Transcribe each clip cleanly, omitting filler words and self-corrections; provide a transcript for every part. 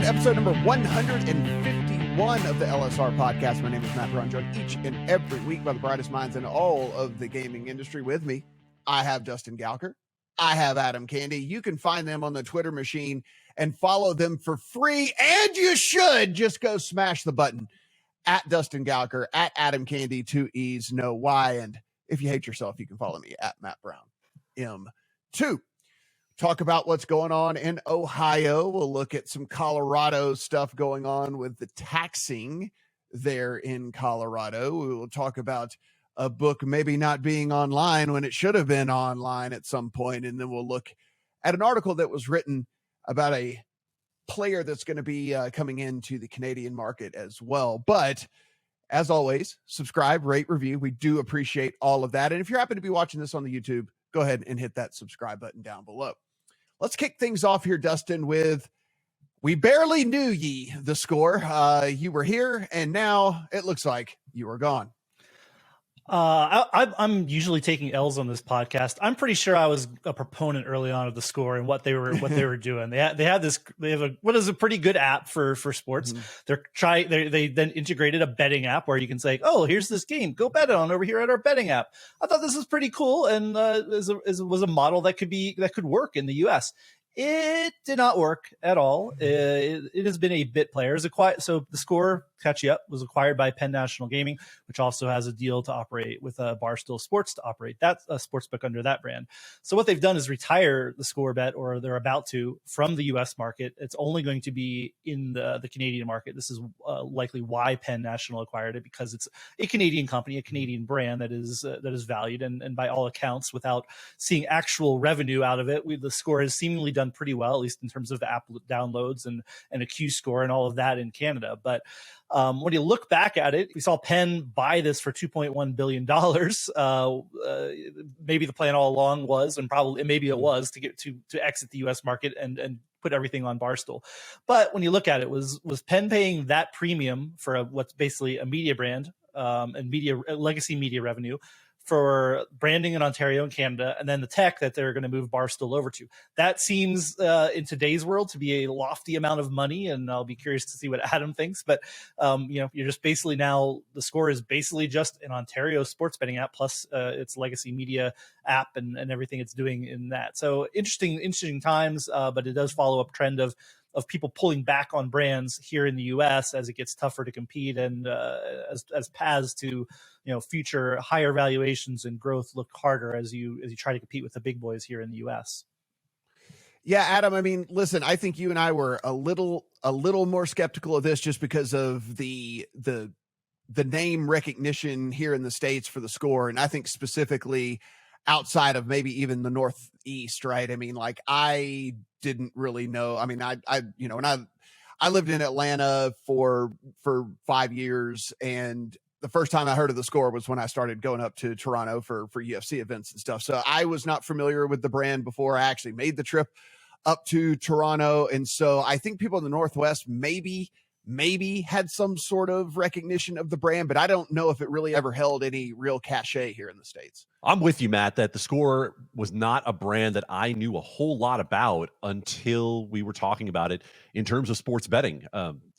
to episode number 151 of the LSR podcast. My name is Matt Brown, joined each and every week by the brightest minds in all of the gaming industry. With me, I have Justin Galker. I have Adam Candy. You can find them on the Twitter machine and follow them for free. And you should just go smash the button at Dustin Galker, at Adam Candy, 2 E's, no Y. And if you hate yourself, you can follow me at Matt Brown M2. Talk about what's going on in Ohio. We'll look at some Colorado stuff going on with the taxing there in Colorado. We will talk about a book maybe not being online when it should have been online at some point. And then we'll look at an article that was written about a player that's going to be coming into the Canadian market as well. But as always, subscribe, rate, review. We do appreciate all of that. And if you happen to be watching this on the YouTube, go ahead and hit that subscribe button down below. Let's kick things off here, Dustin, with we barely knew ye, the score. You were here, and now it looks like you are gone. I'm usually taking L's on this podcast. I'm pretty sure I was a proponent early on of the score and what they were doing. They have what is a pretty good app for sports. Mm-hmm. They then integrated a betting app where you can say, oh, here's this game, go bet it on over here at our betting app. I thought this was pretty cool, and was a model that could work in the US. It did not work at all. It has been a bit player. So the score, catch you up, was acquired by Penn National Gaming, which also has a deal to operate with Barstool Sports to operate that sportsbook under that brand. So what they've done is retire the score bet, or they're about to, from the U.S. market. It's only going to be in the Canadian market. This is likely why Penn National acquired it, because it's a Canadian company, a Canadian brand that is valued, and by all accounts, without seeing actual revenue out of it, the score has seemingly done pretty well, at least in terms of the app downloads and a Q score and all of that in Canada. But when you look back at it, we saw Penn buy this for $2.1 billion. Maybe the plan all along was, and maybe it was, to get to exit the U.S. market and put everything on Barstool. But when you look at it, was Penn paying that premium for what's basically a media brand and legacy media revenue for branding in Ontario and Canada, and then the tech that they're going to move Barstool over to? That seems in today's world to be a lofty amount of money, and I'll be curious to see what Adam thinks. But you're just basically, now the score is basically just an Ontario sports betting app plus its legacy media app and everything it's doing in that. So interesting times, but it does follow up trend of people pulling back on brands here in the U.S. as it gets tougher to compete, and as paths to future higher valuations and growth look harder as you try to compete with the big boys here in the U.S. Yeah, Adam, I mean, listen, I think you and I were a little more skeptical of this just because of the name recognition here in the States for the score, and I think specifically outside of maybe even the Northeast, right? I mean, like, I didn't really know. I mean, I lived in Atlanta for 5 years, and the first time I heard of the score was when I started going up to Toronto for UFC events and stuff. So I was not familiar with the brand before I actually made the trip up to Toronto. And so I think people in the Northwest maybe had some sort of recognition of the brand, but I don't know if it really ever held any real cachet here in the States. I'm with you, Matt, that the score was not a brand that I knew a whole lot about until we were talking about it in terms of sports betting.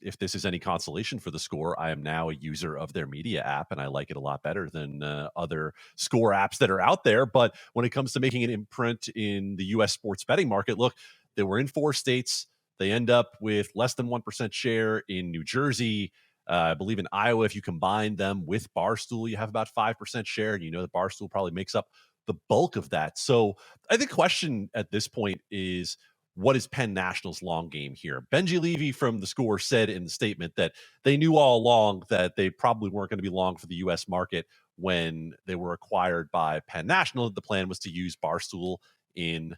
If this is any consolation for the score, I am now a user of their media app, and I like it a lot better than other score apps that are out there. But when it comes to making an imprint in the U.S. sports betting market, look, they were in 4 states. They end up with less than 1% share in New Jersey. I believe in Iowa, if you combine them with Barstool, you have about 5% share. And that Barstool probably makes up the bulk of that. So I think the question at this point is, what is Penn National's long game here? Benji Levy from the score said in the statement that they knew all along that they probably weren't going to be long for the U.S. market when they were acquired by Penn National. The plan was to use Barstool in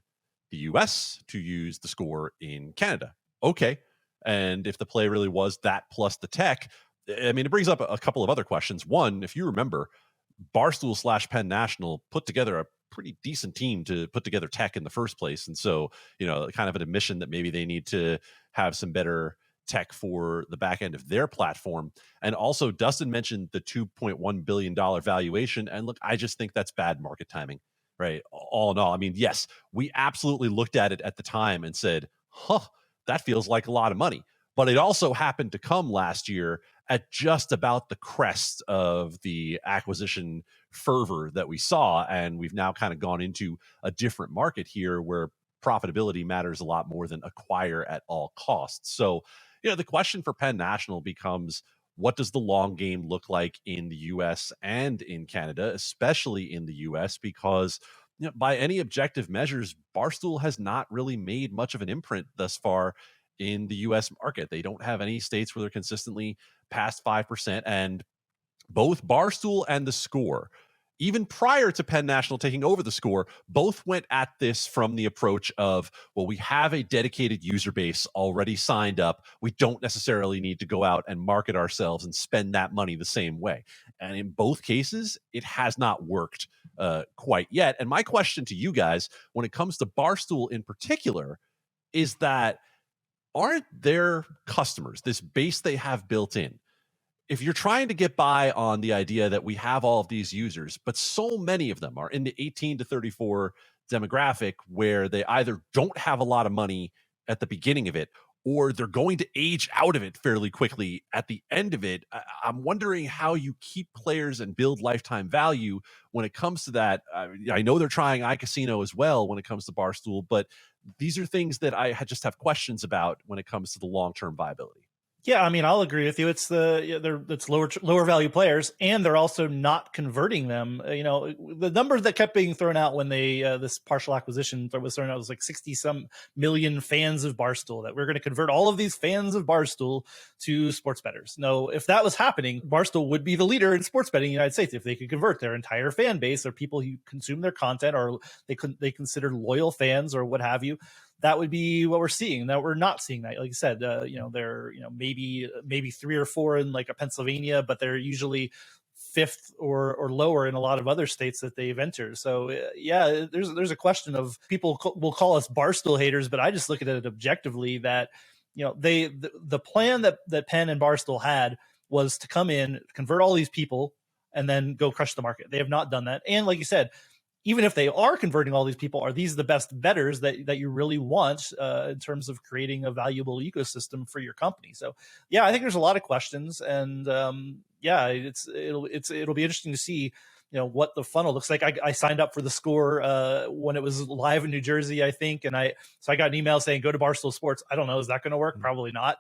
the US to use the score in Canada. Okay. And if the play really was that plus the tech, I mean, it brings up a couple of other questions. One, if you remember, Barstool / Penn National put together a pretty decent team to put together tech in the first place. And so, kind of an admission that maybe they need to have some better tech for the back end of their platform. And also, Dustin mentioned the $2.1 billion valuation. And look, I just think that's bad market timing. Right. All in all, I mean, yes, we absolutely looked at it at the time and said, that feels like a lot of money. but it also happened to come last year at just about the crest of the acquisition fervor that we saw. And we've now kind of gone into a different market here where profitability matters a lot more than acquire at all costs. So, the question for Penn National becomes, what does the long game look like in the US and in Canada, especially in the US? Because by any objective measures, Barstool has not really made much of an imprint thus far in the US market. They don't have any states where they're consistently past 5%. And both Barstool and theScore, even prior to Penn National taking over theScore, both went at this from the approach of, well, we have a dedicated user base already signed up. We don't necessarily need to go out and market ourselves and spend that money the same way. And in both cases, it has not worked quite yet. And my question to you guys, when it comes to Barstool in particular, is that aren't their customers, this base they have built in, if you're trying to get by on the idea that we have all of these users, but so many of them are in the 18 to 34 demographic where they either don't have a lot of money at the beginning of it, or they're going to age out of it fairly quickly at the end of it. I'm wondering how you keep players and build lifetime value when it comes to that. I know they're trying iCasino as well when it comes to Barstool, but these are things that I just have questions about when it comes to the long-term viability. Yeah, I mean, I'll agree with you. It's it's lower value players, and they're also not converting them. The number that kept being thrown out when they this partial acquisition was thrown out was like 60 some million fans of Barstool, that we're going to convert all of these fans of Barstool to sports bettors. No, if that was happening, Barstool would be the leader in sports betting in the United States if they could convert their entire fan base or people who consume their content or they consider loyal fans or what have you. That would be what we're seeing. That we're not seeing that. Like you said, they're maybe 3 or 4 in like a Pennsylvania, but they're usually 5th or lower in a lot of other states that they've entered. So there's a question of people will call us Barstool haters, but I just look at it objectively that the plan that Penn and Barstool had was to come in, convert all these people, and then go crush the market. They have not done that, and like you said, even if they are converting all these people, are these the best bettors that you really want in terms of creating a valuable ecosystem for your company? So, I think there's a lot of questions, and it'll be interesting to see what the funnel looks like. I signed up for theScore when it was live in New Jersey, I think, and I got an email saying go to Barstool Sports. I don't know, is that going to work? Probably not.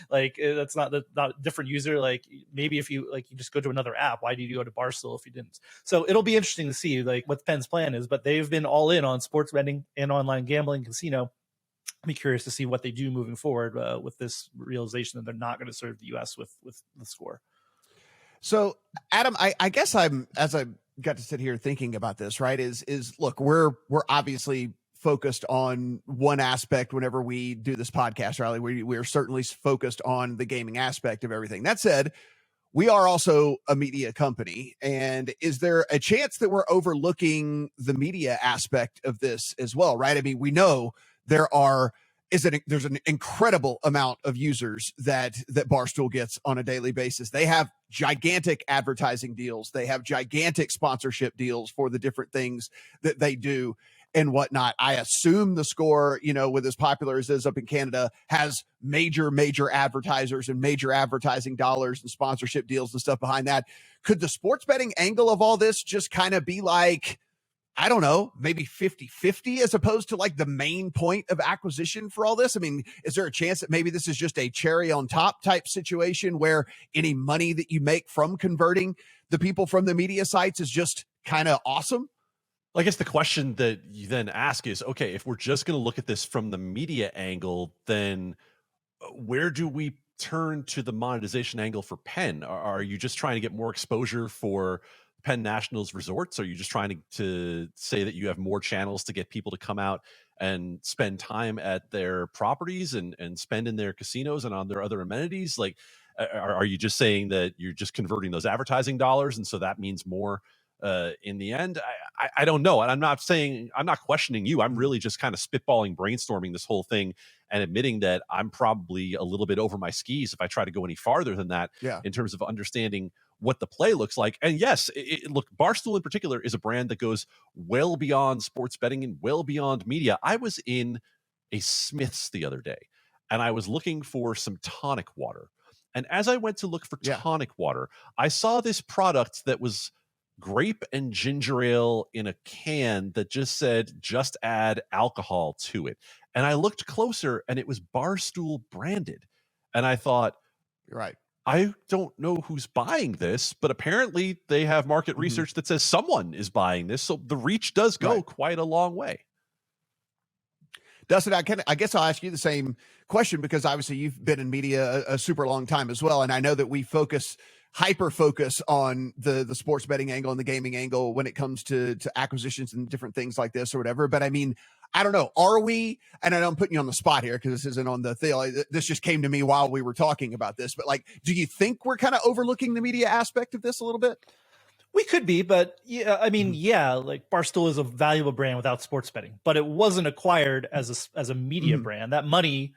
Like that's not a different user. Like maybe if you you just go to another app, why did you go to Barstool if you didn't? So it'll be interesting to see like what Penn's plan is, but they've been all in on sports betting and online gambling, casino. I'll be curious to see what they do moving forward with this realization that they're not going to serve the U.S. with theScore. So, Adam, I guess as I got to sit here thinking about this, right, is look, we're obviously focused on one aspect whenever we do this podcast, Riley. We're certainly focused on the gaming aspect of everything. That said, we are also a media company. And is there a chance that we're overlooking the media aspect of this as well, right? I mean, we know there's an incredible amount of users that Barstool gets on a daily basis. They have gigantic advertising deals. They have gigantic sponsorship deals for the different things that they do and whatnot. I assume theScore, with as popular as it is up in Canada, has major advertisers and major advertising dollars and sponsorship deals and stuff behind that. Could the sports betting angle of all this just kind of be like, I don't know, maybe 50-50 as opposed to like the main point of acquisition for all this? I mean, is there a chance that maybe this is just a cherry on top type situation where any money that you make from converting the people from the media sites is just kind of awesome? I guess the question that you then ask is, okay, if we're just going to look at this from the media angle, then where do we turn to the monetization angle for Penn? Are you just trying to get more exposure for Penn National's resorts? Are you just trying to say that you have more channels to get people to come out and spend time at their properties and spend in their casinos and on their other amenities? Like, are you just saying that you're just converting those advertising dollars, and so that means more in the end? I don't know. And I'm not questioning you. I'm really just kind of spitballing, brainstorming this whole thing and admitting that I'm probably a little bit over my skis if I try to go any farther than that in terms of understanding what the play looks like. And yes, look, Barstool in particular is a brand that goes well beyond sports betting and well beyond media. I was in a Smith's the other day, and I was looking for some tonic water. And as I went to look for tonic water, I saw this product that was grape and ginger ale in a can that just said, just add alcohol to it. And I looked closer and it was Barstool branded. And I thought, right, I don't know who's buying this, but apparently they have market research that says someone is buying this. So the reach does go quite a long way. Dustin, I guess I'll ask you the same question, because obviously you've been in media a super long time as well. And I know that we hyper focus on the sports betting angle and the gaming angle when it comes to acquisitions and different things like this or whatever. But I mean, I don't know, are we, and I know I'm putting you on the spot here because this isn't on the thing. This just came to me while we were talking about this, but like, do you think we're kind of overlooking the media aspect of this a little bit? We could be, but yeah, I mean, like Barstool is a valuable brand without sports betting, but it wasn't acquired as a media brand. That money,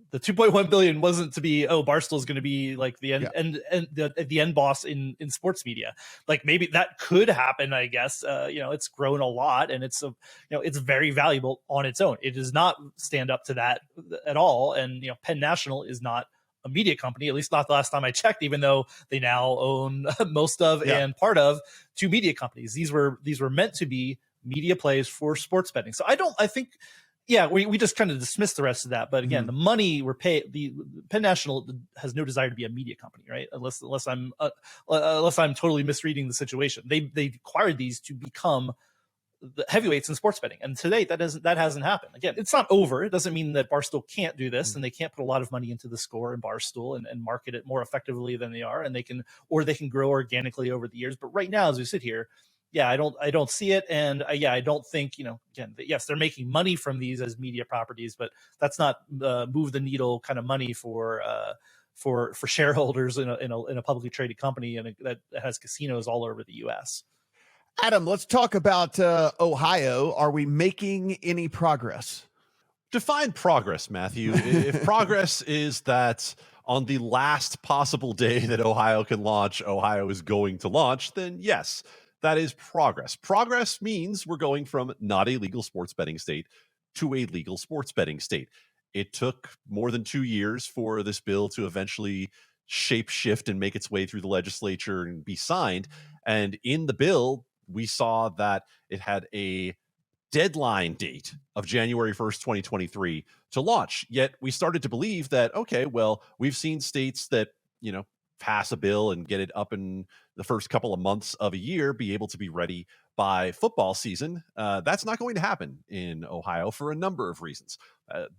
the 2.1 billion, wasn't to be, Barstool is going to be like the end and the end boss in sports media. Like maybe that could happen, I guess. It's grown a lot and it's it's very valuable on its own. It does not stand up to that at all. And Penn National is not a media company, at least not the last time I checked, even though they now own most of and part of two media companies. These were meant to be media plays for sports betting. So I think we just kind of dismissed the rest of that. But again, the money we're paid, the Penn National has no desire to be a media company, right? Unless I'm totally misreading the situation. They acquired these to become the heavyweights in sports betting, and to date that hasn't happened. Again, it's not over. It doesn't mean that Barstool can't do this, and they can't put a lot of money into TheScore and Barstool and market it more effectively than they are, and they can grow organically over the years. But right now, as we sit here, I don't see it, and I don't think again, yes, they're making money from these as media properties, but that's not move the needle kind of money for shareholders in a publicly traded company and that has casinos all over the U.S. Adam, let's talk about Ohio. Are we making any progress? Define progress, Matthew. If progress is that on the last possible day that Ohio can launch, Ohio is going to launch, then yes, that is progress. Progress means we're going from not a legal sports betting state to a legal sports betting state. It took more than 2 years for this bill to eventually shape shift and make its way through the legislature and be signed. And in the bill, we saw that it had a deadline date of January 1st, 2023 to launch. Yet we started to believe that, okay, well, we've seen states that, pass a bill and get it up in the first couple of months of a year, be able to be ready by football season. That's not going to happen in Ohio for a number of reasons.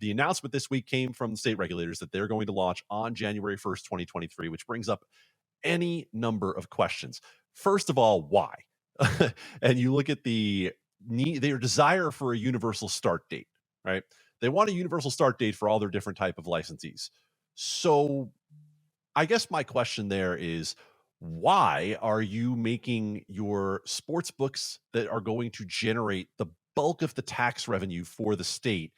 The announcement this week came from the state regulators that they're going to launch on January 1st, 2023, which brings up any number of questions. First of all, why? And you look at their desire for a universal start date, right? They want a universal start date for all their different type of licensees. So I guess my question there is, why are you making your sports books that are going to generate the bulk of the tax revenue for the state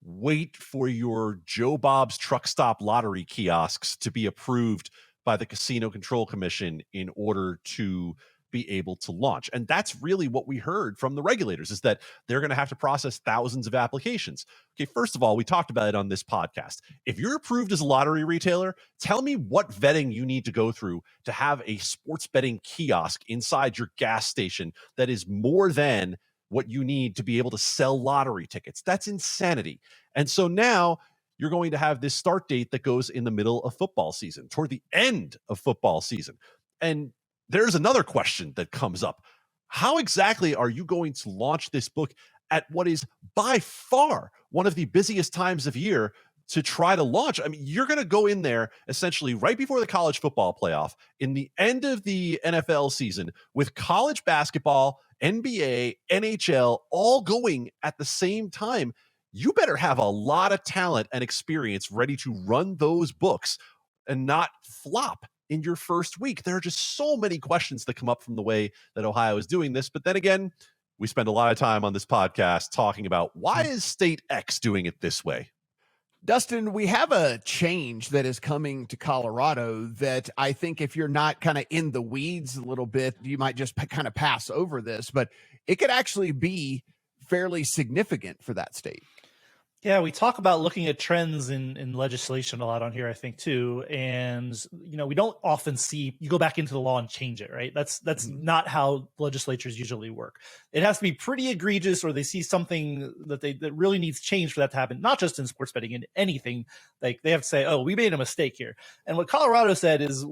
wait for your Joe Bob's truck stop lottery kiosks to be approved by the Casino Control Commission in order to be able to launch? And that's really what we heard from the regulators, is that they're going to have to process thousands of applications. Okay, first of all, we talked about it on this podcast. If you're approved as a lottery retailer, tell me what vetting you need to go through to have a sports betting kiosk inside your gas station that is more than what you need to be able to sell lottery tickets. That's insanity. And so now you're going to have this start date that goes in the middle of football season, toward the end of football season. And there's another question that comes up. How exactly are you going to launch this book at what is by far one of the busiest times of year to try to launch? I mean, you're going to go in there essentially right before the college football playoff, in the end of the NFL season, with college basketball, NBA, NHL, all going at the same time. You better have a lot of talent and experience ready to run those books and not flop in your first week. There are just so many questions that come up from the way that Ohio is doing this. But then again, we spend a lot of time on this podcast talking about, why is state X doing it this way? Dustin, we have a change that is coming to Colorado that I think if you're not kind of in the weeds a little bit, you might just kind of pass over this, but it could actually be fairly significant for that state. Yeah, we talk about looking at trends in legislation a lot on here, I think, too. And, we don't often see you go back into the law and change it, right? That's not how legislatures usually work. It has to be pretty egregious, or they see something that really needs change for that to happen, not just in sports betting, in anything. Like they have to say, oh, we made a mistake here. And what Colorado said is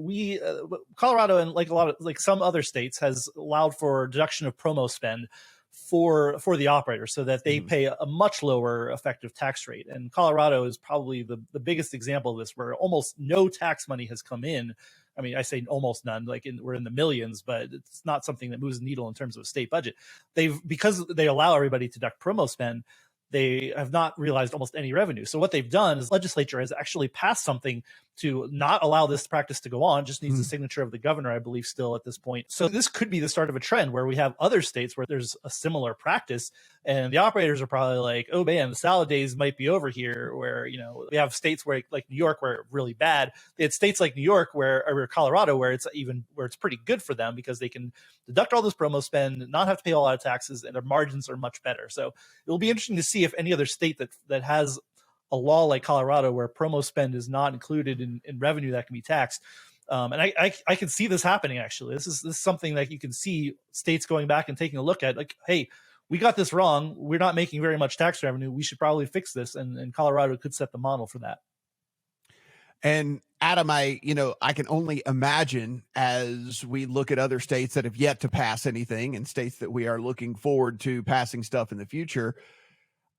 Colorado, and like some other states, has allowed for deduction of promo spend for the operator, so that they pay a much lower effective tax rate. And Colorado is probably the biggest example of this, where almost no tax money has come in. I mean, I say almost none, we're in the millions, but it's not something that moves the needle in terms of a state budget. Because they allow everybody to deduct promo spend, they have not realized almost any revenue. So what they've done is legislature has actually passed something to not allow this practice to go on. Just needs the signature of the governor, I believe, still at this point. So this could be the start of a trend where we have other states where there's a similar practice, and the operators are probably like, oh man, the salad days might be over here, where, we have states where, like New York, where it's really bad. They had states like New York or Colorado where it's pretty good for them, because they can deduct all this promo spend, not have to pay a lot of taxes, and their margins are much better. So it'll be interesting to see if any other state that has a law like Colorado, where promo spend is not included in revenue that can be taxed. And I can see this happening. Actually, this is something that you can see states going back and taking a look at, like, hey, we got this wrong. We're not making very much tax revenue. We should probably fix this. And Colorado could set the model for that. And Adam, I can only imagine, as we look at other states that have yet to pass anything, and states that we are looking forward to passing stuff in the future,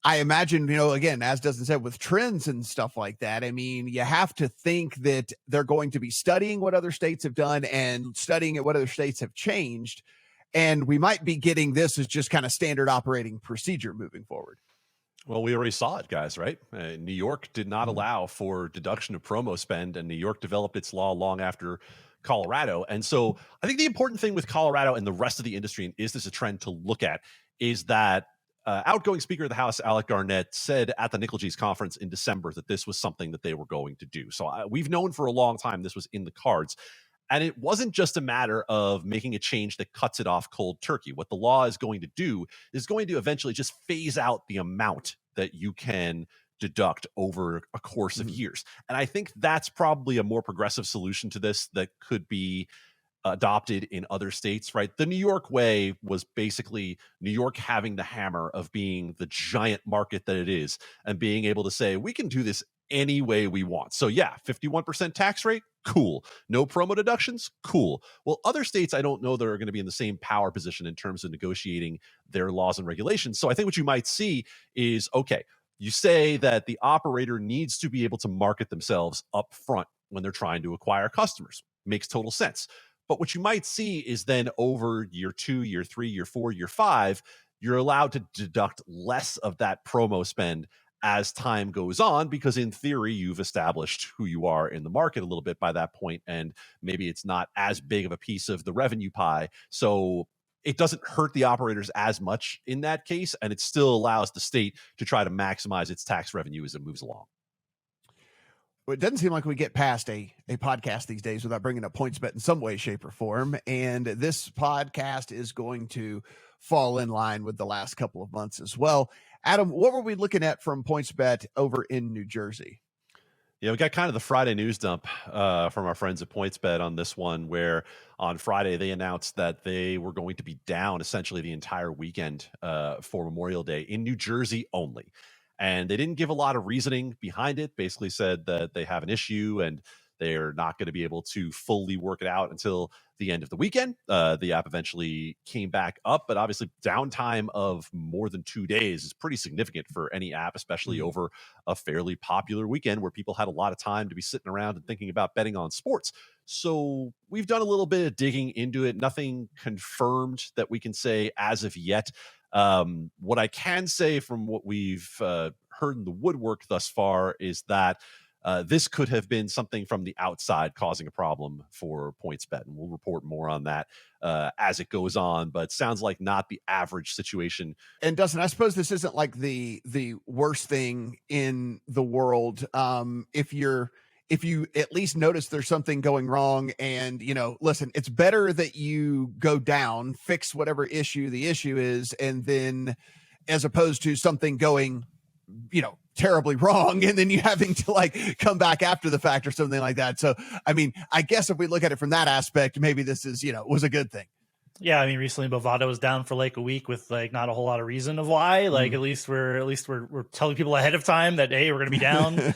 I imagine, again, as Dustin said, with trends and stuff like that, I mean, you have to think that they're going to be studying what other states have done and studying at what other states have changed. And we might be getting this as just kind of standard operating procedure moving forward. Well, we already saw it, guys, right? New York did not allow for deduction of promo spend, and New York developed its law long after Colorado. And so I think the important thing with Colorado and the rest of the industry, and is this a trend to look at, is that outgoing Speaker of the House, Alec Garnett, said at the Nickel-G's conference in December that this was something that they were going to do. So we've known for a long time this was in the cards. And it wasn't just a matter of making a change that cuts it off cold turkey. What the law is going to do is going to eventually just phase out the amount that you can deduct over a course of years. And I think that's probably a more progressive solution to this that could be adopted in other states, right? The New York way was basically New York having the hammer of being the giant market that it is, and being able to say, we can do this any way we want. So yeah, 51% tax rate, cool. No promo deductions, cool. Well, other states, I don't know, they're going to be in the same power position in terms of negotiating their laws and regulations. So I think what you might see is, okay, you say that the operator needs to be able to market themselves up front when they're trying to acquire customers. Makes total sense. But what you might see is then over year 2, year 3, year 4, year 5, you're allowed to deduct less of that promo spend as time goes on, because in theory, you've established who you are in the market a little bit by that point, and maybe it's not as big of a piece of the revenue pie. So it doesn't hurt the operators as much in that case, and it still allows the state to try to maximize its tax revenue as it moves along. Well, it doesn't seem like we get past a podcast these days without bringing up PointsBet in some way, shape, or form. And this podcast is going to fall in line with the last couple of months as well. Adam, what were we looking at from PointsBet over in New Jersey? Yeah, we got kind of the Friday news dump from our friends at PointsBet on this one, where on Friday they announced that they were going to be down essentially the entire weekend for Memorial Day in New Jersey only. And they didn't give a lot of reasoning behind it, basically said that they have an issue and they're not going to be able to fully work it out until the end of the weekend. The app eventually came back up, but obviously downtime of more than 2 days is pretty significant for any app, especially over a fairly popular weekend where people had a lot of time to be sitting around and thinking about betting on sports. So we've done a little bit of digging into it. Nothing confirmed that we can say as of yet. What I can say from what we've heard in the woodwork thus far is that this could have been something from the outside causing a problem for PointsBet, and we'll report more on that as it goes on. But sounds like not the average situation. And Dustin, I suppose this isn't like the worst thing in the world. If you at least notice there's something going wrong, and listen, it's better that you go down, fix whatever issue the issue is, and then as opposed to something going terribly wrong, and then you having to like come back after the fact or something like that. So, I mean, I guess if we look at it from that aspect, maybe this is, was a good thing. Yeah, I mean, recently Bovada was down for like a week with like not a whole lot of reason of why. Like, at least we're telling people ahead of time that, hey, we're going to be down.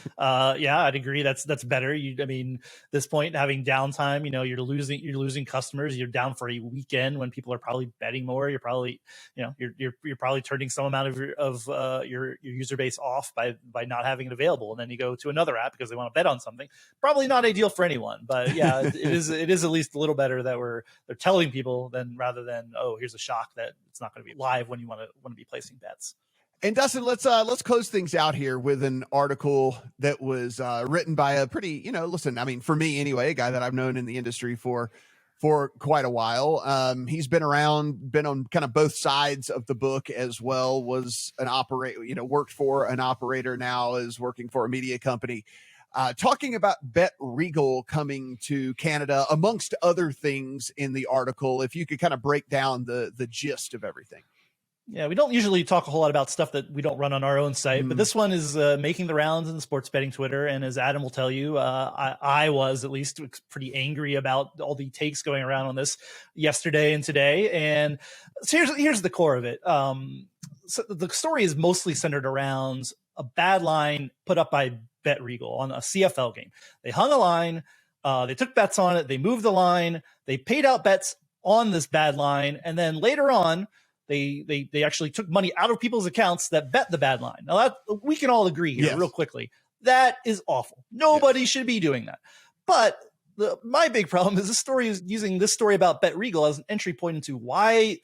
Yeah, I'd agree. That's better. I mean, this point having downtime, you're losing customers. You're down for a weekend when people are probably betting more. You're probably, you're probably turning some amount of your user base off by not having it available, and then you go to another app because they want to bet on something. Probably not ideal for anyone, but yeah, it is at least a little better that they're telling people rather than, oh, here's a shock that it's not going to be live when you want to be placing bets. And Dustin, let's close things out here with an article that was written by a pretty, listen, I mean, for me anyway, a guy that I've known in the industry for quite a while. He's been around, been on kind of both sides of the book as well, was an operator, worked for an operator, now is working for a media company. Talking about BetRegal coming to Canada, amongst other things in the article, if you could kind of break down the gist of everything. Yeah, we don't usually talk a whole lot about stuff that we don't run on our own site, but this one is making the rounds in the sports betting Twitter. And as Adam will tell you, I was at least pretty angry about all the takes going around on this yesterday and today. And so here's the core of it. So the story is mostly centered around a bad line put up by BetRegal on a CFL game. They hung a line, they took bets on it, they moved the line, they paid out bets on this bad line, and then later on, they actually took money out of people's accounts that bet the bad line. Now, we can all agree here real quickly. That is awful. Nobody should be doing that. But my big problem is this story is using this story about BetRegal as an entry point into why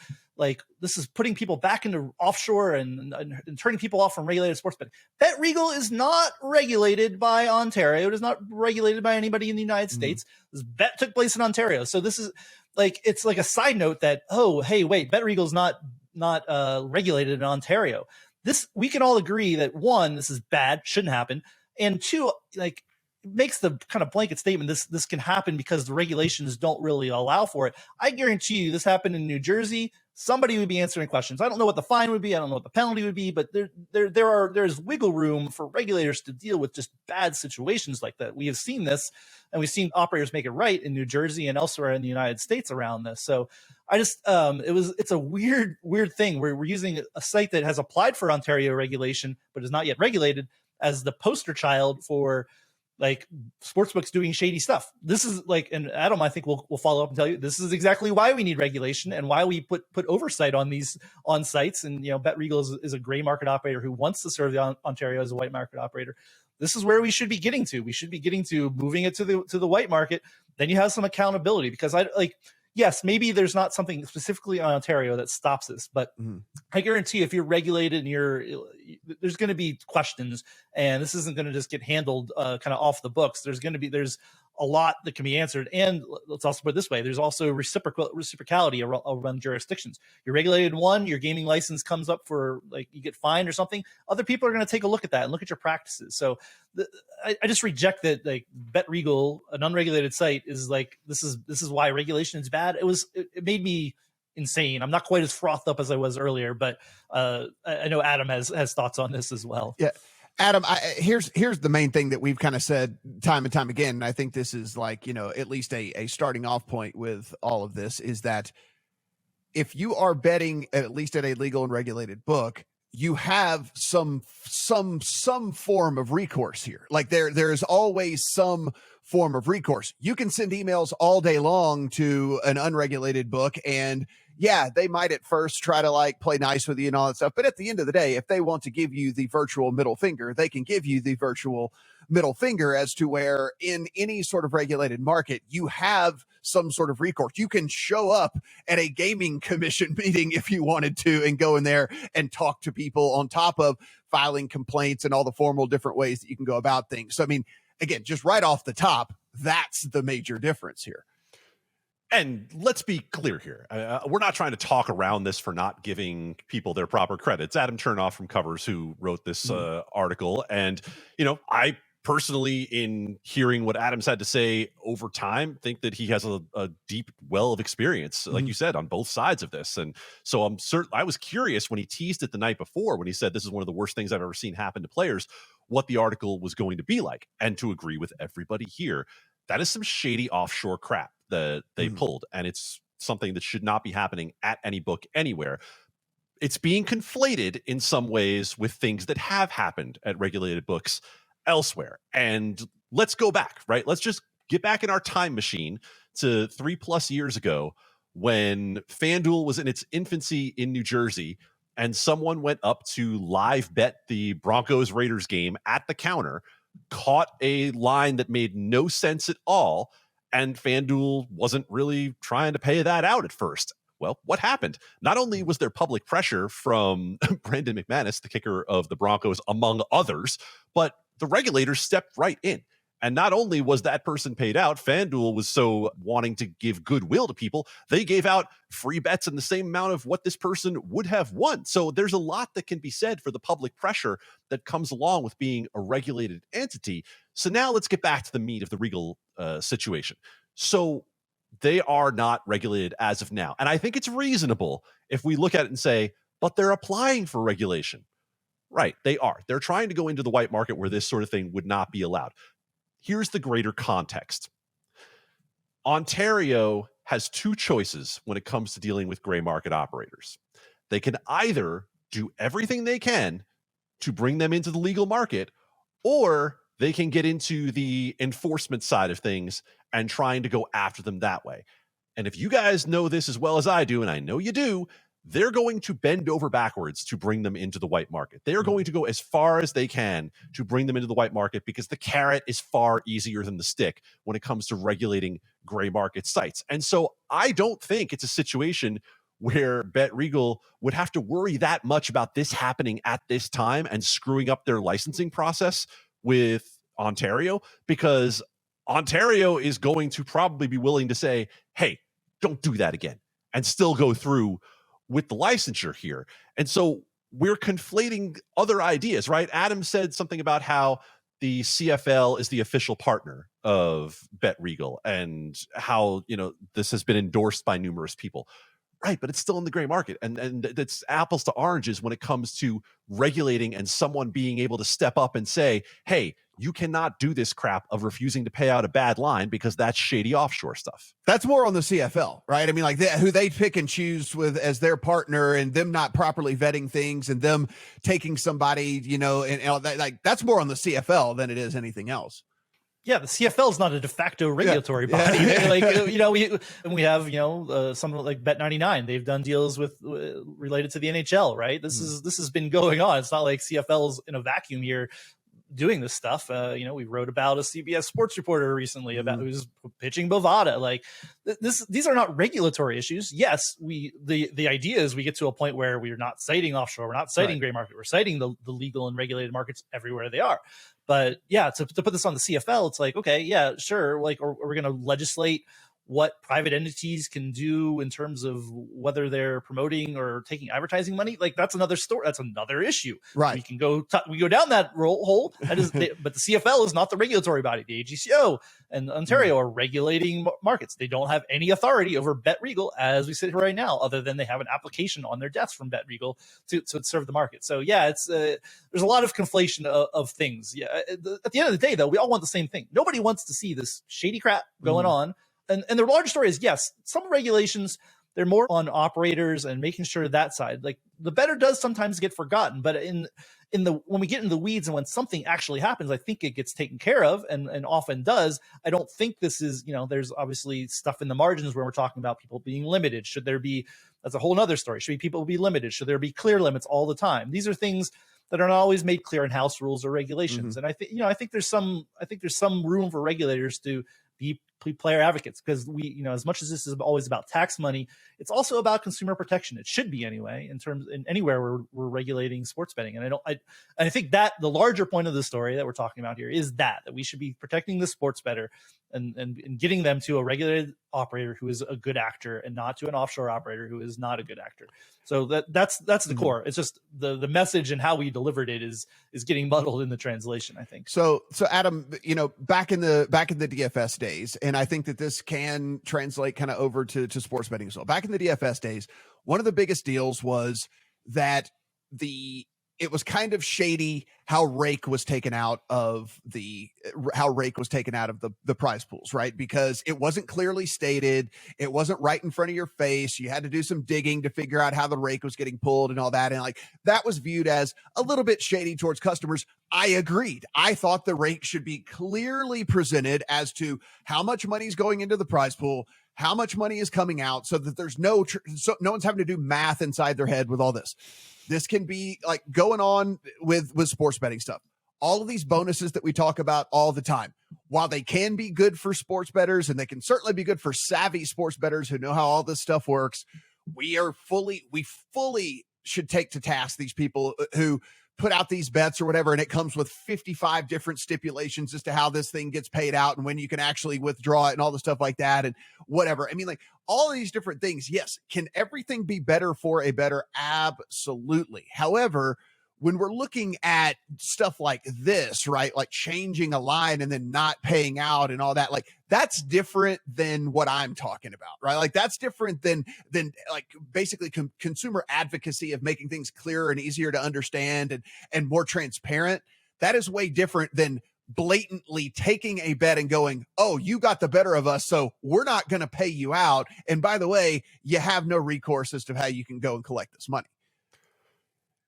this is putting people back into offshore and turning people off from regulated sports betting. BetRegal is not regulated by Ontario. It is not regulated by anybody in the United States. This bet took place in Ontario. So this is it's like a side note that, oh, hey, wait, BetRegal is not regulated in Ontario. We can all agree that, one, this is bad, shouldn't happen. And two, it makes the kind of blanket statement this can happen because the regulations don't really allow for it. I guarantee you this happened in New Jersey. Somebody would be answering questions. I don't know what the fine would be. I don't know what the penalty would be, but there's wiggle room for regulators to deal with just bad situations like that. We have seen this, and we've seen operators make it right in New Jersey and elsewhere in the United States around this. So I just it's a weird thing where we're using a site that has applied for Ontario regulation but is not yet regulated as the poster child for sportsbooks doing shady stuff. This is and Adam, I think will follow up and tell you this is exactly why we need regulation and why we put oversight on these on sites. And BetRegal is a gray market operator who wants to serve the Ontario as a white market operator. This is where we should be getting to. We should be getting to moving it to the white market. Then you have some accountability, because yes, maybe there's not something specifically on Ontario that stops this, but I guarantee if you're regulated and there's going to be questions, and this isn't going to just get handled kind of off the books. There's a lot that can be answered. And let's also put it this way. There's also reciprocality around jurisdictions. You're regulated in one, your gaming license comes up for you get fined or something. Other people are going to take a look at that and look at your practices. So I just reject that BetRegal, an unregulated site, is this is why regulation is bad. It made me insane. I'm not quite as frothed up as I was earlier, but I know Adam has thoughts on this as well. Yeah. Adam, here's the main thing that we've kind of said time and time again. And I think this is at least a starting off point with all of this, is that if you are betting at least at a legal and regulated book, you have some form of recourse here. There is always some form of recourse. You can send emails all day long to an unregulated book, and yeah, they might at first try to play nice with you and all that stuff. But at the end of the day, if they want to give you the virtual middle finger, they can give you the virtual middle finger, as to where in any sort of regulated market, you have some sort of recourse. You can show up at a gaming commission meeting if you wanted to and go in there and talk to people, on top of filing complaints and all the formal different ways that you can go about things. So, I mean, again, just right off the top, that's the major difference here. And let's be clear here. We're not trying to talk around this for not giving people their proper credits. Adam Chernoff from Covers, who wrote this article. And, I personally, in hearing what Adams had to say over time, think that he has a deep well of experience, like you said, on both sides of this. And so I was curious when he teased it the night before, when he said this is one of the worst things I've ever seen happen to players, what the article was going to be like. And to agree with everybody here, that is some shady offshore crap that they pulled. And it's something that should not be happening at any book anywhere. It's being conflated in some ways with things that have happened at regulated books elsewhere. And let's go back, right? Let's just get back in our time machine to 3+ years ago when FanDuel was in its infancy in New Jersey, and someone went up to live bet the Broncos Raiders game at the counter, caught a line that made no sense at all, and FanDuel wasn't really trying to pay that out at first. Well, what happened? Not only was there public pressure from Brandon McManus, the kicker of the Broncos, among others, but the regulators stepped right in. And not only was that person paid out, FanDuel was so wanting to give goodwill to people, they gave out free bets in the same amount of what this person would have won. So there's a lot that can be said for the public pressure that comes along with being a regulated entity. So now let's get back to the meat of the Regal situation. So they are not regulated as of now. And I think it's reasonable if we look at it and say, but they're applying for regulation. Right, they are. They're trying to go into the white market where this sort of thing would not be allowed. Here's the greater context. Ontario has two choices when it comes to dealing with gray market operators. They can either do everything they can to bring them into the legal market, or they can get into the enforcement side of things and trying to go after them that way. And if you guys know this as well as I do, and I know you do, they're going to bend over backwards to bring them into the white market. They are going to go as far as they can to bring them into the white market because the carrot is far easier than the stick when it comes to regulating gray market sites. And so I don't think it's a situation where BetRegal would have to worry that much about this happening at this time and screwing up their licensing process with Ontario, because Ontario is going to probably be willing to say, hey, don't do that again, and still go through with the licensure here. And so we're conflating other ideas, right? Adam said something about how the CFL is the official partner of BetRegal and how, this has been endorsed by numerous people. Right, but it's still in the gray market. And it's apples to oranges when it comes to regulating and someone being able to step up and say, hey, you cannot do this crap of refusing to pay out a bad line because that's shady offshore stuff. That's more on the CFL, right? I mean, like who they pick and choose with as their partner, and them not properly vetting things and them taking somebody, that's more on the CFL than it is anything else. Yeah, the CFL is not a de facto regulatory body. Yeah. We have someone like Bet99. They've done deals with related to the NHL, right? This has been going on. It's not like CFL's in a vacuum here doing this stuff. We wrote about a CBS sports reporter recently about who's pitching Bovada. Like these are not regulatory issues. Yes, the idea is we get to a point where we're not citing offshore, we're not citing gray market, we're citing the legal and regulated markets everywhere they are. But yeah, to put this on the CFL, it's like, okay, yeah, sure. Like, are we going to legislate what private entities can do in terms of whether they're promoting or taking advertising money? Like, that's another story. That's another issue. Right. We can go down that hole. But the CFL is not the regulatory body. The AGCO and Ontario are regulating markets. They don't have any authority over BetRegal as we sit here right now, other than they have an application on their desk from BetRegal to serve the market. So yeah, it's there's a lot of conflation of things. Yeah. At the end of the day, though, we all want the same thing. Nobody wants to see this shady crap going on. And the larger story is, yes, some regulations, they're more on operators and making sure that side, like the better does sometimes get forgotten. But when we get into the weeds and when something actually happens, I think it gets taken care of and often does. I don't think this is, there's obviously stuff in the margins where we're talking about people being limited. Should there be, that's a whole nother story. Should people be limited? Should there be clear limits all the time? These are things that are not always made clear in house rules or regulations. And I think there's some room for regulators to be player advocates, because we, you know, as much as this is always about tax money, it's also about consumer protection. It should be anyway, in anywhere we're regulating sports betting. And I think that the larger point of the story that we're talking about here is that we should be protecting the sports bettor and getting them to a regulated operator who is a good actor, and not to an offshore operator who is not a good actor. So that's the core. It's just the message and how we delivered it is getting muddled in the translation, I think. So Adam, you know, back in the DFS days, and I think that this can translate kind of over to sports betting as well. Back in the DFS days, one of the biggest deals was that it was kind of shady how rake was taken out of the prize pools, right? Because it wasn't clearly stated. It wasn't right in front of your face. You had to do some digging to figure out how the rake was getting pulled and all that. And like, that was viewed as a little bit shady towards customers. I agreed. I thought the rake should be clearly presented as to how much money is going into the prize pool, how much money is coming out, so that there's no one's having to do math inside their head with all this. This can be like going on with sports betting stuff. All of these bonuses that we talk about all the time, while they can be good for sports bettors, and they can certainly be good for savvy sports bettors who know how all this stuff works, we fully should take to task these people who put out these bets or whatever, and it comes with 55 different stipulations as to how this thing gets paid out and when you can actually withdraw it and all the stuff like that and whatever. I mean, like, all of these different things. Yes. Can everything be better for a bettor? Absolutely. However, when we're looking at stuff like this, right, like changing a line and then not paying out and all that, like, that's different than what I'm talking about, right? Like, that's different than like basically consumer advocacy of making things clearer and easier to understand and more transparent. That is way different than blatantly taking a bet and going, oh, you got the better of us, so we're not going to pay you out. And by the way, you have no recourse as to how you can go and collect this money.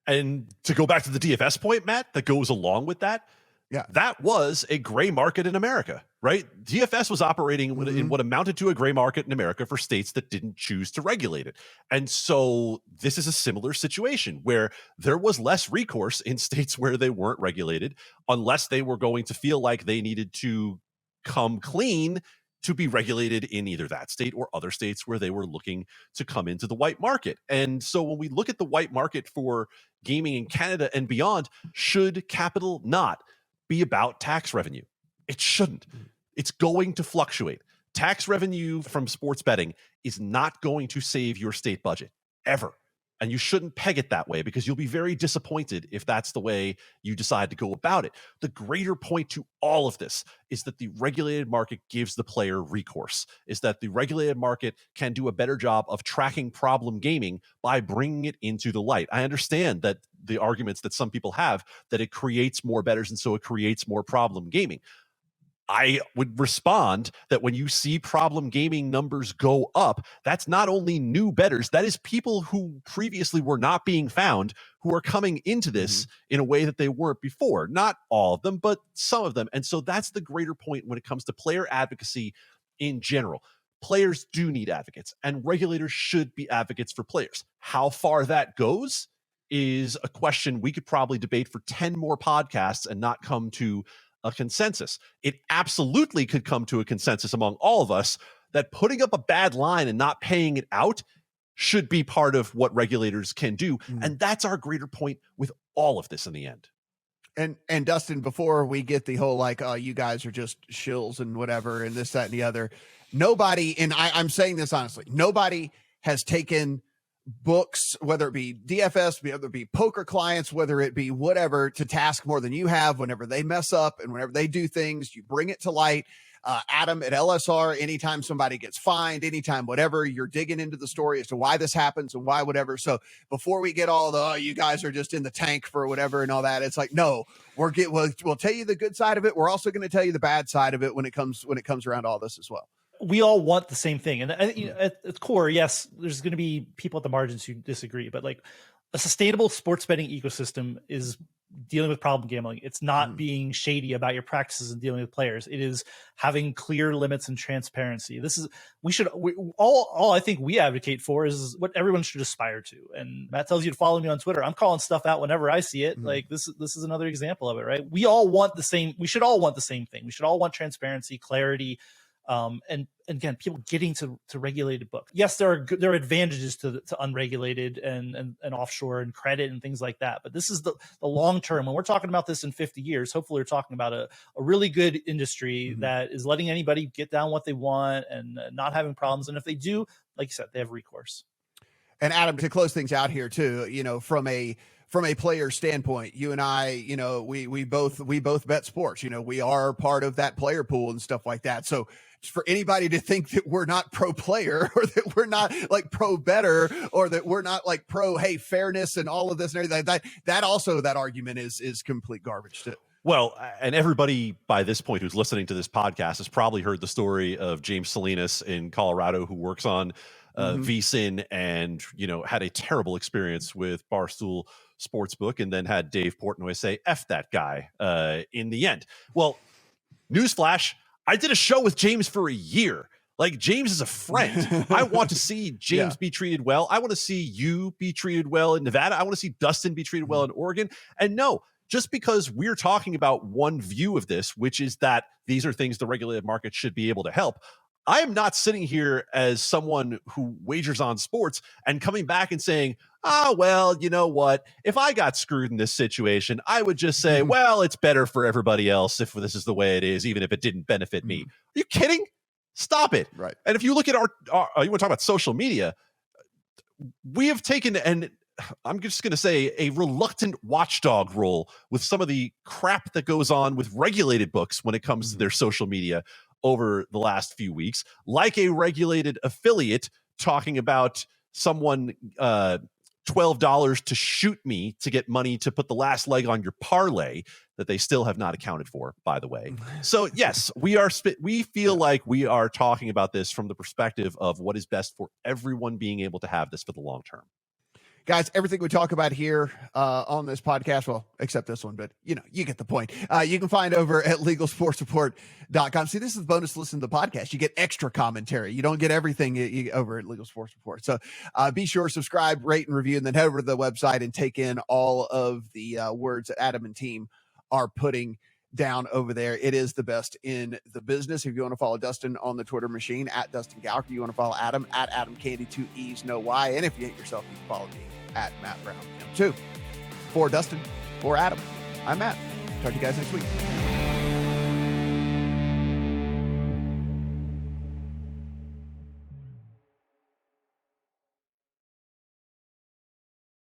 And to go back to the DFS point, Matt, that goes along with that, yeah, that was a gray market in America, right? DFS was operating in what amounted to a gray market in America for states that didn't choose to regulate it. And so this is a similar situation where there was less recourse in states where they weren't regulated, unless they were going to feel like they needed to come clean to be regulated in either that state or other states where they were looking to come into the white market. And so when we look at the white market for gaming in Canada and beyond, should capital not be about tax revenue? It shouldn't. It's going to fluctuate. Tax revenue from sports betting is not going to save your state budget, ever. And you shouldn't peg it that way, because you'll be very disappointed if that's the way you decide to go about it. The greater point to all of this is that the regulated market gives the player recourse, is that the regulated market can do a better job of tracking problem gaming by bringing it into the light. I understand that the arguments that some people have that it creates more bettors and so it creates more problem gaming. I would respond that when you see problem gaming numbers go up, that's not only new bettors, that is people who previously were not being found, who are coming into this in a way that they weren't before. Not all of them, but some of them. And so that's the greater point when it comes to player advocacy in general. Players do need advocates, and regulators should be advocates for players. How far that goes is a question we could probably debate for 10 more podcasts and not come to a consensus. It absolutely could come to a consensus among all of us that putting up a bad line and not paying it out should be part of what regulators can do. And that's our greater point with all of this in the end. And Dustin, before we get the whole like, you guys are just shills and whatever, and this, that, and the other, nobody, and I'm saying this honestly, nobody has taken books, whether it be DFS, whether it be poker clients, whether it be whatever, to task more than you have. Whenever they mess up and whenever they do things, you bring it to light. Adam at LSR, anytime somebody gets fined, anytime whatever, you're digging into the story as to why this happens and why whatever. So before we get all the, oh, you guys are just in the tank for whatever and all that, it's like, no, we'll tell you the good side of it. We're also going to tell you the bad side of it when it comes around to all this as well. We all want the same thing. And you know, at its core, yes, there's going to be people at the margins who disagree, but like a sustainable sports betting ecosystem is dealing with problem gambling. It's not being shady about your practices and dealing with players. It is having clear limits and transparency. All I think we advocate for is what everyone should aspire to. And Matt tells you to follow me on Twitter. I'm calling stuff out whenever I see it. Like this is another example of it, right? We all want the same. We should all want the same thing. We should all want transparency, clarity, And again, people getting to regulated books. Yes, there are advantages to unregulated and offshore and credit and things like that. But this is the long term. When we're talking about this in 50 years, hopefully we're talking about a really good industry that is letting anybody get down what they want and not having problems. And if they do, like you said, they have recourse. And Adam, to close things out here too, from a player standpoint, you and I, we both bet sports. We are part of that player pool and stuff like that. So for anybody to think that we're not pro player or that we're not like pro better or that we're not like pro, hey, fairness and all of this and everything, that argument is complete garbage too. Well, and everybody by this point who's listening to this podcast has probably heard the story of James Salinas in Colorado who works on VSiN and, had a terrible experience with Barstool Sportsbook and then had Dave Portnoy say, F that guy in the end. Well, newsflash, I did a show with James for a year. Like, James is a friend. I want to see James be treated well. I want to see you be treated well in Nevada. I want to see Dustin be treated well in Oregon. And no, just because we're talking about one view of this, which is that these are things the regulated market should be able to help, I am not sitting here as someone who wagers on sports and coming back and saying, well, you know what? If I got screwed in this situation, I would just say, well, it's better for everybody else if this is the way it is, even if it didn't benefit me. Are you kidding? Stop it. Right. And if you look at our you want to talk about social media, we have taken, and I'm just going to say, a reluctant watchdog role with some of the crap that goes on with regulated books when it comes to their social media over the last few weeks, like a regulated affiliate talking about someone $12 to shoot me to get money to put the last leg on your parlay that they still have not accounted for, by the way. So yes, we feel like we are talking about this from the perspective of what is best for everyone being able to have this for the long term. Guys, everything we talk about here on this podcast, well, except this one, but you get the point. You can find over at legalsportsreport.com. See, this is the bonus listen to the podcast. You get extra commentary. You don't get everything over at Legal Sports Report. So be sure to subscribe, rate, and review, and then head over to the website and take in all of the words that Adam and team are putting down over there. It is the best in the business. If you want to follow Dustin on the Twitter machine at Dustin Gallagher, you want to follow Adam at Adam Candy, 2 E's, no Y. And if you hate yourself, you can follow me at Matt Brown M2. For Dustin, for Adam, I'm Matt. Talk to you guys next week.